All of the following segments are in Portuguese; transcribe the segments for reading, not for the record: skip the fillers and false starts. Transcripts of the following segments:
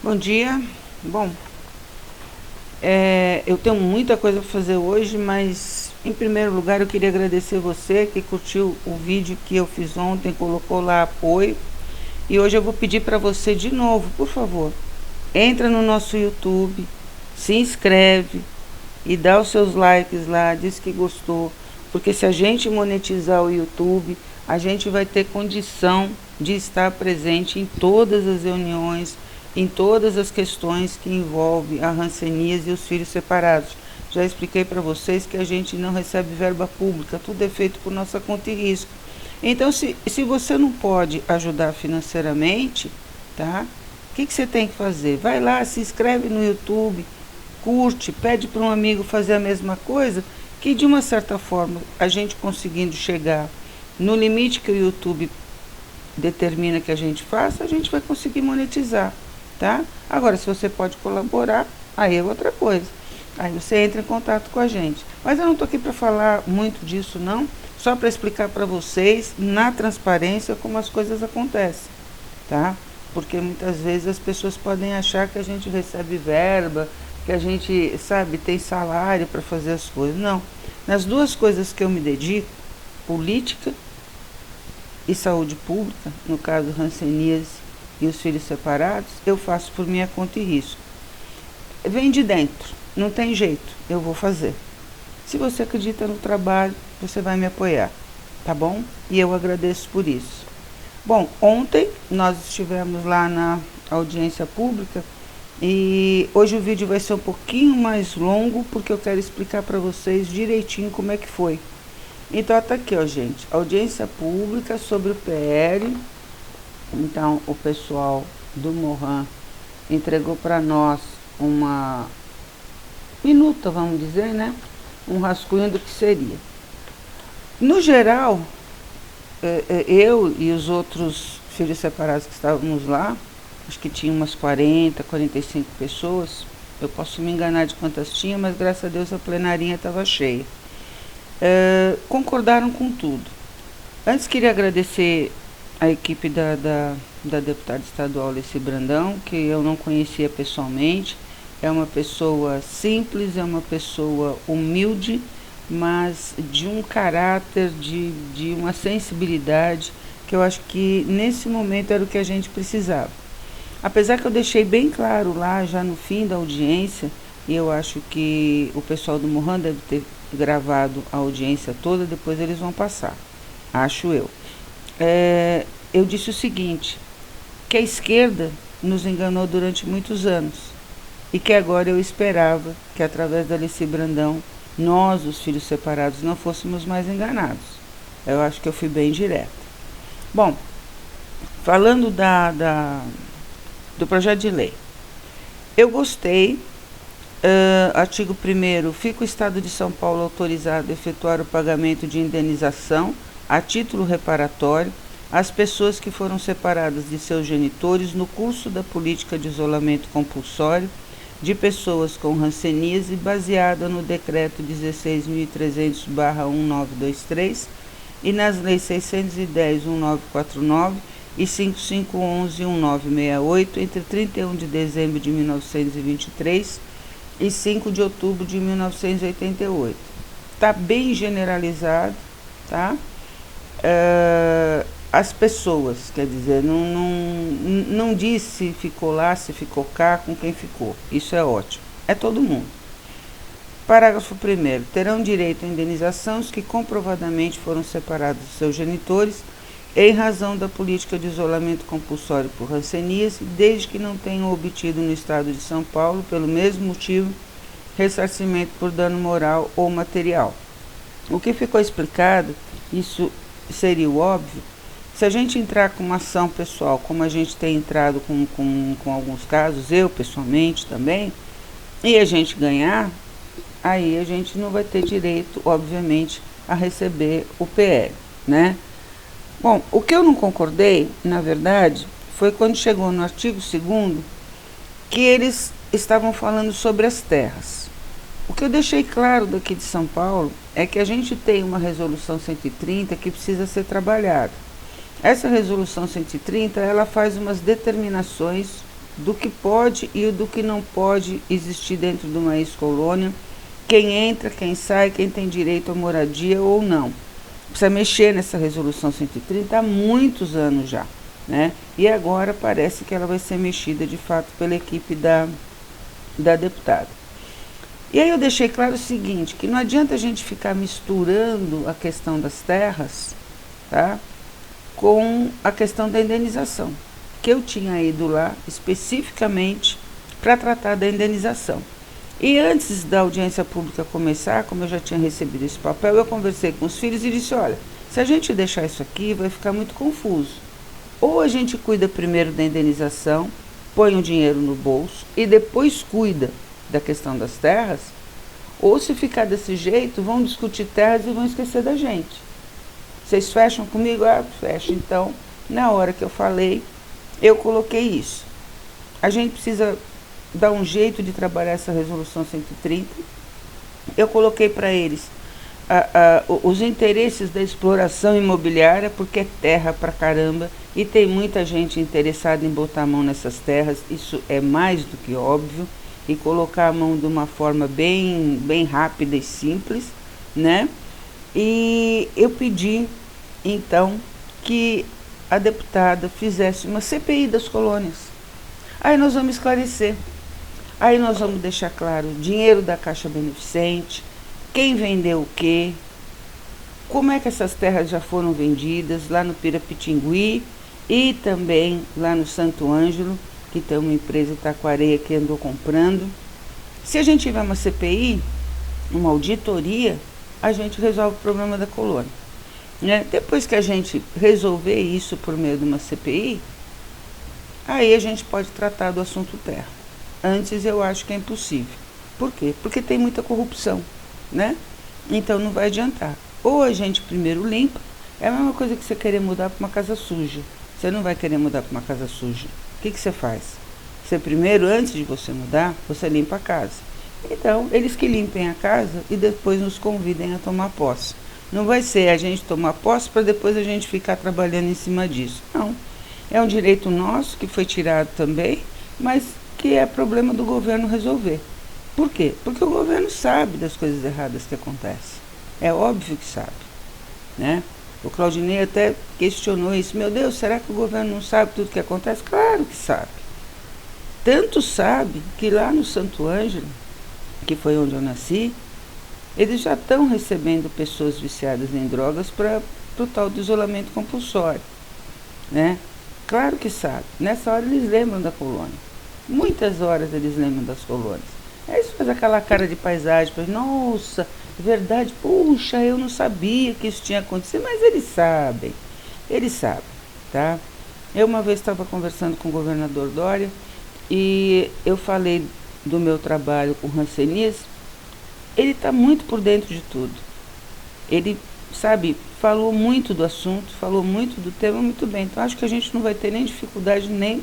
Bom dia. Bom, eu tenho muita coisa para fazer hoje, mas em primeiro lugar eu queria agradecer você que curtiu o vídeo que eu fiz ontem, colocou lá apoio. E hoje eu vou pedir para você de novo, por favor, entra no nosso YouTube, se inscreve e dá os seus likes lá, diz que gostou, porque se a gente monetizar o YouTube, a gente vai ter condição de estar presente em todas as reuniões, em todas as questões que envolvem a Hanseníase e os filhos separados. Já expliquei para vocês que a gente não recebe verba pública, tudo é feito por nossa conta e risco. Então, se você não pode ajudar financeiramente, tá? O que você tem que fazer? Vai lá, se inscreve no YouTube, curte, pede para um amigo fazer a mesma coisa, que de uma certa forma, a gente conseguindo chegar no limite que o YouTube determina que a gente faça, a gente vai conseguir monetizar, tá? Agora, se você pode colaborar, aí é outra coisa. Aí você entra em contato com a gente. Mas eu não estou aqui para falar muito disso, não. Só para explicar para vocês, na transparência, como as coisas acontecem, tá? Porque muitas vezes as pessoas podem achar que a gente recebe verba, que a gente, sabe, tem salário para fazer as coisas. Não. Nas duas coisas que eu me dedico, política e saúde pública, no caso Hanseníase e os filhos separados, eu faço por minha conta e risco. Vem de dentro, não tem jeito, eu vou fazer. Se você acredita no trabalho, você vai me apoiar, tá bom? E eu agradeço por isso. Bom, ontem nós estivemos lá na audiência pública e hoje o vídeo vai ser um pouquinho mais longo porque eu quero explicar para vocês direitinho como é que foi. Então tá aqui, ó, gente, audiência pública sobre o PL. Então o pessoal do Mohan entregou para nós uma minuta, vamos dizer, né? Um rascunho do que seria. No geral, eu e os outros filhos separados que estávamos lá, acho que tinha umas 40, 45 pessoas, eu posso me enganar de quantas tinha, mas graças a Deus a plenarinha estava cheia. Concordaram com tudo. Antes queria agradecer a equipe da deputada estadual Alessi Brandão, que eu não conhecia pessoalmente. É uma pessoa simples, é uma pessoa humilde, mas de um caráter, de uma sensibilidade que eu acho que nesse momento era o que a gente precisava. Apesar que eu deixei bem claro lá já no fim da audiência, e eu acho que o pessoal do Mohan deve ter gravado a audiência toda, depois eles vão passar, acho eu. Eu disse o seguinte, que a esquerda nos enganou durante muitos anos, e que agora eu esperava que através da Alessi Brandão, nós, os filhos separados, não fôssemos mais enganados. Eu acho que eu fui bem direta. Bom, falando do projeto de lei, eu gostei. Artigo 1º, fica o Estado de São Paulo autorizado a efetuar o pagamento de indenização a título reparatório às pessoas que foram separadas de seus genitores no curso da política de isolamento compulsório de pessoas com Hanseníase baseada no decreto 16.300/1923 e nas leis 610/1949 e 5511/1968 entre 31 de dezembro de 1923 e 5 de outubro de 1988. Está bem generalizado, tá? As pessoas, quer dizer, não diz se ficou lá, se ficou cá, com quem ficou. Isso é ótimo. É todo mundo. Parágrafo 1º. Terão direito à indenização os que comprovadamente foram separados de seus genitores em razão da política de isolamento compulsório por Hanseníase, desde que não tenham obtido no Estado de São Paulo, pelo mesmo motivo, ressarcimento por dano moral ou material. O que ficou explicado, isso seria o óbvio, se a gente entrar com uma ação pessoal, como a gente tem entrado com alguns casos, eu pessoalmente também, e a gente ganhar, aí a gente não vai ter direito, obviamente, a receber o PL, né? Bom, o que eu não concordei, na verdade, foi quando chegou no artigo 2º, que eles estavam falando sobre as terras. O que eu deixei claro daqui de São Paulo é que a gente tem uma resolução 130 que precisa ser trabalhada. Essa resolução 130, ela faz umas determinações do que pode e do que não pode existir dentro de uma ex-colônia, quem entra, quem sai, quem tem direito à moradia ou não. Precisa mexer nessa resolução 130 há muitos anos já, né? E agora parece que ela vai ser mexida de fato pela equipe da deputada. E aí eu deixei claro o seguinte, que não adianta a gente ficar misturando a questão das terras, tá, com a questão da indenização, que eu tinha ido lá especificamente para tratar da indenização. E antes da audiência pública começar, como eu já tinha recebido esse papel, eu conversei com os filhos e disse, olha, se a gente deixar isso aqui, vai ficar muito confuso. Ou a gente cuida primeiro da indenização, põe o dinheiro no bolso e depois cuida da questão das terras, ou se ficar desse jeito, vão discutir terras e vão esquecer da gente. Vocês fecham comigo? Ah, fecha. Então, na hora que eu falei, eu coloquei isso. A gente precisa dar um jeito de trabalhar essa resolução 130. Eu coloquei para eles os interesses da exploração imobiliária, porque é terra pra caramba, e tem muita gente interessada em botar a mão nessas terras, isso é mais do que óbvio, e colocar a mão de uma forma bem rápida e simples, né? E eu pedi, então, que a deputada fizesse uma CPI das colônias. Aí nós vamos esclarecer. Aí nós vamos deixar claro o dinheiro da Caixa Beneficente, quem vendeu o quê, como é que essas terras já foram vendidas lá no Pirapitingui e também lá no Santo Ângelo, que tem uma empresa Itaquareia que andou comprando. Se a gente tiver uma CPI, uma auditoria, a gente resolve o problema da colônia, né? Depois que a gente resolver isso por meio de uma CPI, aí a gente pode tratar do assunto terra. Antes eu acho que é impossível. Por quê? Porque tem muita corrupção, né? Então não vai adiantar. Ou a gente primeiro limpa, é a mesma coisa que você querer mudar para uma casa suja. Você não vai querer mudar para uma casa suja. O que você faz? Você primeiro, antes de você mudar, você limpa a casa. Então, eles que limpem a casa e depois nos convidem a tomar posse. Não vai ser a gente tomar posse para depois a gente ficar trabalhando em cima disso. Não. É um direito nosso que foi tirado também, mas que é problema do governo resolver. Por quê? Porque o governo sabe das coisas erradas que acontecem. É óbvio que sabe, né? O Claudinei até questionou isso. Meu Deus, será que o governo não sabe tudo que acontece? Claro que sabe. Tanto sabe que lá no Santo Ângelo, que foi onde eu nasci, eles já estão recebendo pessoas viciadas em drogas para o tal do isolamento compulsório, né? Claro que sabe. Nessa hora eles lembram da colônia. Muitas horas eles lembram das colônias. Aí eles fazem aquela cara de paisagem, nossa, verdade, puxa, eu não sabia que isso tinha acontecido, mas eles sabem, tá? Eu uma vez estava conversando com o governador Dória e eu falei do meu trabalho com o Hansenías. Ele está muito por dentro de tudo. Ele, sabe, falou muito do assunto, falou muito do tema, muito bem. Então acho que a gente não vai ter nem dificuldade nem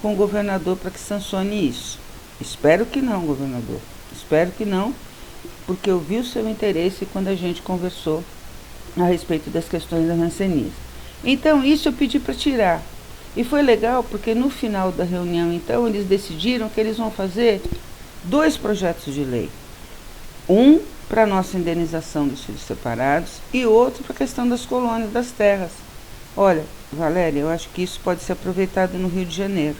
com o governador para que sancione isso. Espero que não, governador. Espero que não, porque eu vi o seu interesse quando a gente conversou a respeito das questões da Hansenías. Então, isso eu pedi para tirar. E foi legal, porque no final da reunião, então, eles decidiram que eles vão fazer 2 projetos de lei. Um para a nossa indenização dos filhos separados e outro para a questão das colônias, das terras. Olha, Valéria, eu acho que isso pode ser aproveitado no Rio de Janeiro,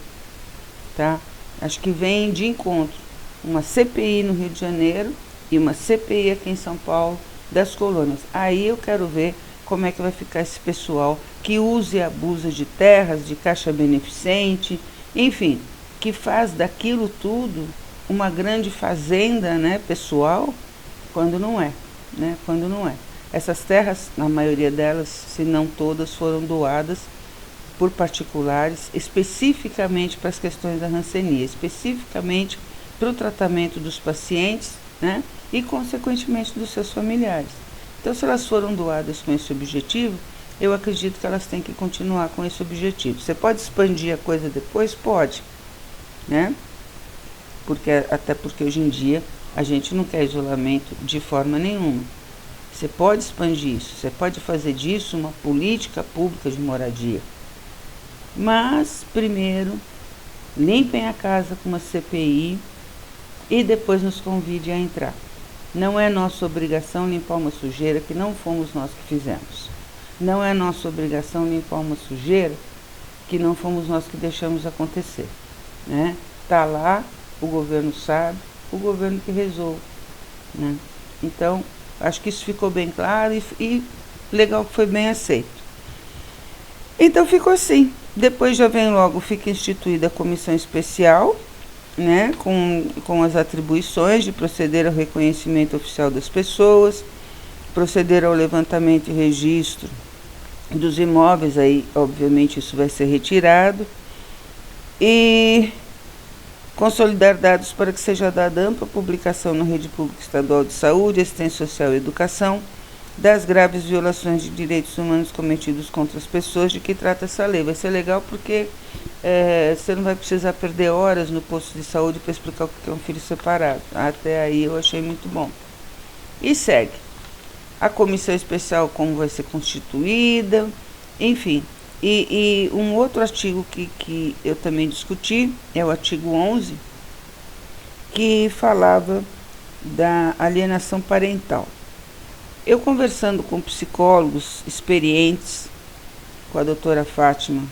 tá? Acho que vem de encontro uma CPI no Rio de Janeiro e uma CPI aqui em São Paulo das colônias. Aí eu quero ver como é que vai ficar esse pessoal que usa e abusa de terras, de Caixa Beneficente, enfim, que faz daquilo tudo uma grande fazenda, né, pessoal, quando não é, né, quando não é. Essas terras, na maioria delas, se não todas, foram doadas por particulares, especificamente para as questões da Hanseníase, especificamente para o tratamento dos pacientes, né, e, consequentemente, dos seus familiares. Então, se elas foram doadas com esse objetivo, eu acredito que elas têm que continuar com esse objetivo. Você pode expandir a coisa depois? Pode, né? Até porque hoje em dia a gente não quer isolamento de forma nenhuma. Você pode expandir isso, você pode fazer disso uma política pública de moradia. Mas, primeiro, limpem a casa com uma CPI e depois nos convide a entrar. Não é nossa obrigação limpar uma sujeira que não fomos nós que fizemos. Não é nossa obrigação limpar uma sujeira que não fomos nós que deixamos acontecer, né? Tá lá, o governo sabe, o governo que resolve, né? Então, acho que isso ficou bem claro e legal que foi bem aceito. Então ficou assim. Depois já vem logo, fica instituída a comissão especial, né, com as atribuições de proceder ao reconhecimento oficial das pessoas, proceder ao levantamento e registro dos imóveis, aí obviamente isso vai ser retirado, e consolidar dados para que seja dada ampla publicação na Rede Pública Estadual de Saúde, Assistência Social e Educação das graves violações de direitos humanos cometidos contra as pessoas de que trata essa lei. Vai ser legal porque você não vai precisar perder horas no posto de saúde para explicar o que é um filho separado. Até aí eu achei muito bom. E segue. A comissão especial, como vai ser constituída, enfim. E um outro artigo que eu também discuti é o artigo 11, que falava da alienação parental. Eu conversando com psicólogos experientes, com a doutora Fátima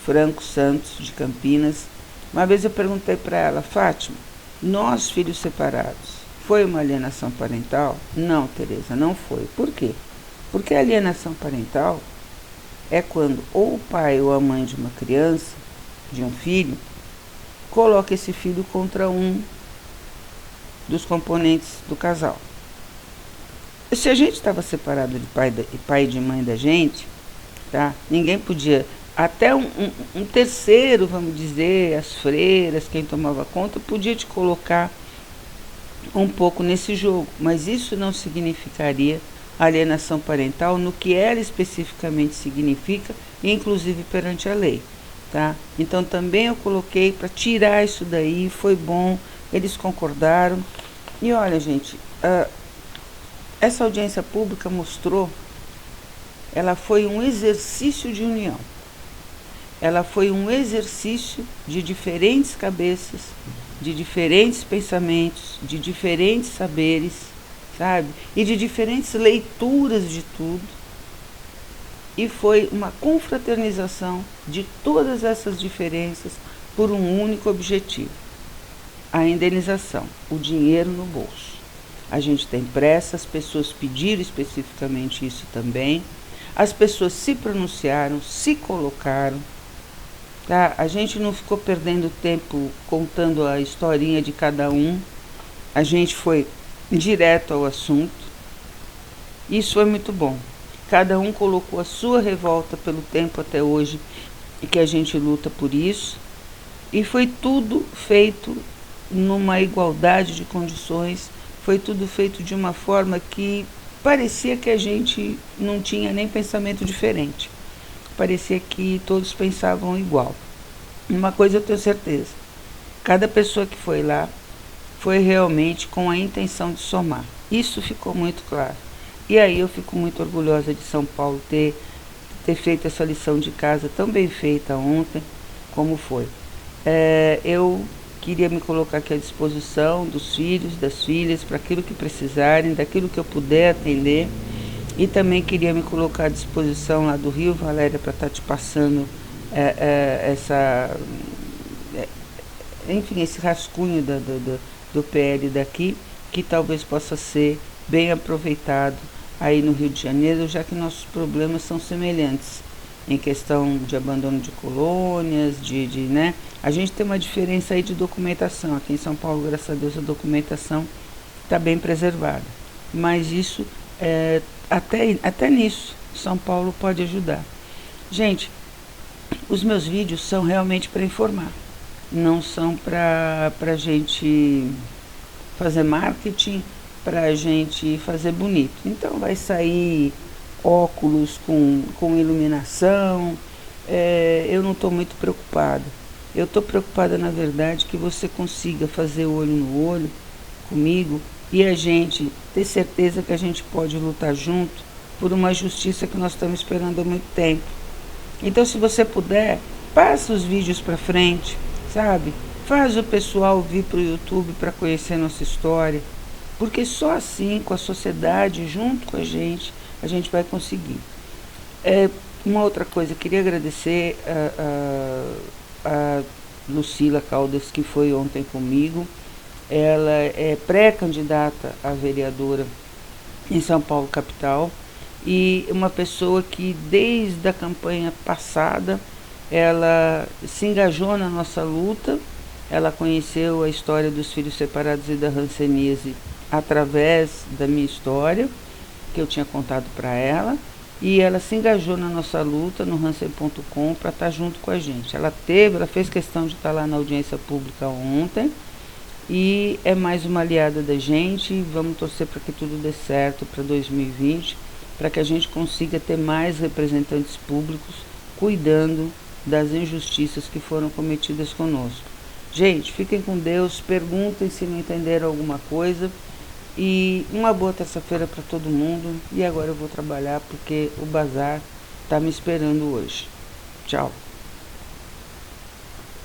Franco Santos, de Campinas, uma vez eu perguntei para ela: Fátima, nós, filhos separados, foi uma alienação parental? Não, Tereza, não foi. Por quê? Porque a alienação parental é quando ou o pai ou a mãe de uma criança, de um filho, coloca esse filho contra um dos componentes do casal. Se a gente estava separado de pai e de mãe da gente, tá? Ninguém podia, até um terceiro, vamos dizer, as freiras, quem tomava conta, podia te colocar um pouco nesse jogo, mas isso não significaria alienação parental no que ela especificamente significa, inclusive perante a lei, tá? Então também eu coloquei para tirar isso daí, foi bom, eles concordaram. E olha, gente, essa audiência pública mostrou, ela foi um exercício de união, ela foi um exercício de diferentes cabeças, de diferentes pensamentos, de diferentes saberes, sabe? E de diferentes leituras de tudo. E foi uma confraternização de todas essas diferenças por um único objetivo: a indenização, o dinheiro no bolso. A gente tem pressa, as pessoas pediram especificamente isso também, as pessoas se pronunciaram, se colocaram, tá? A gente não ficou perdendo tempo contando a historinha de cada um, a gente foi direto ao assunto. Isso foi muito bom. Cada um colocou a sua revolta pelo tempo até hoje e que a gente luta por isso, e foi tudo feito numa igualdade de condições. Foi tudo feito de uma forma que parecia que a gente não tinha nem pensamento diferente. Parecia que todos pensavam igual. Uma coisa eu tenho certeza: cada pessoa que foi lá foi realmente com a intenção de somar. Isso ficou muito claro. E aí eu fico muito orgulhosa de São Paulo ter feito essa lição de casa tão bem feita ontem, como foi. Eu queria me colocar aqui à disposição dos filhos, das filhas, para aquilo que precisarem, daquilo que eu puder atender. E também queria me colocar à disposição lá do Rio, Valéria, para estar te passando esse rascunho do PL daqui, que talvez possa ser bem aproveitado aí no Rio de Janeiro, já que nossos problemas são semelhantes em questão de abandono de colônias, né? A gente tem uma diferença aí de documentação. Aqui em São Paulo, graças a Deus, a documentação está bem preservada. Mas isso, até nisso, São Paulo pode ajudar. Gente, os meus vídeos são realmente para informar. Não são para a gente fazer marketing, para a gente fazer bonito. Então vai sair óculos com iluminação. Eu não estou muito preocupada. Eu estou preocupada, na verdade, que você consiga fazer olho no olho comigo e a gente ter certeza que a gente pode lutar junto por uma justiça que nós estamos esperando há muito tempo. Então, se você puder, passa os vídeos para frente, sabe? Faz o pessoal vir para o YouTube para conhecer nossa história, porque só assim, com a sociedade, junto com a gente vai conseguir. Uma outra coisa, queria agradecer a Lucila Caldas, que foi ontem comigo. Ela é pré-candidata a vereadora em São Paulo capital e uma pessoa que desde a campanha passada ela se engajou na nossa luta. Ela conheceu a história dos filhos separados e da hanseníase através da minha história, que eu tinha contado para ela, e ela se engajou na nossa luta no Hansen.com para estar junto com a gente. Ela fez questão de estar lá na audiência pública ontem, e é mais uma aliada da gente. Vamos torcer para que tudo dê certo para 2020, para que a gente consiga ter mais representantes públicos cuidando das injustiças que foram cometidas conosco. Gente, fiquem com Deus, perguntem se não entenderam alguma coisa, e uma boa terça-feira para todo mundo. E agora eu vou trabalhar porque o bazar está me esperando hoje. Tchau.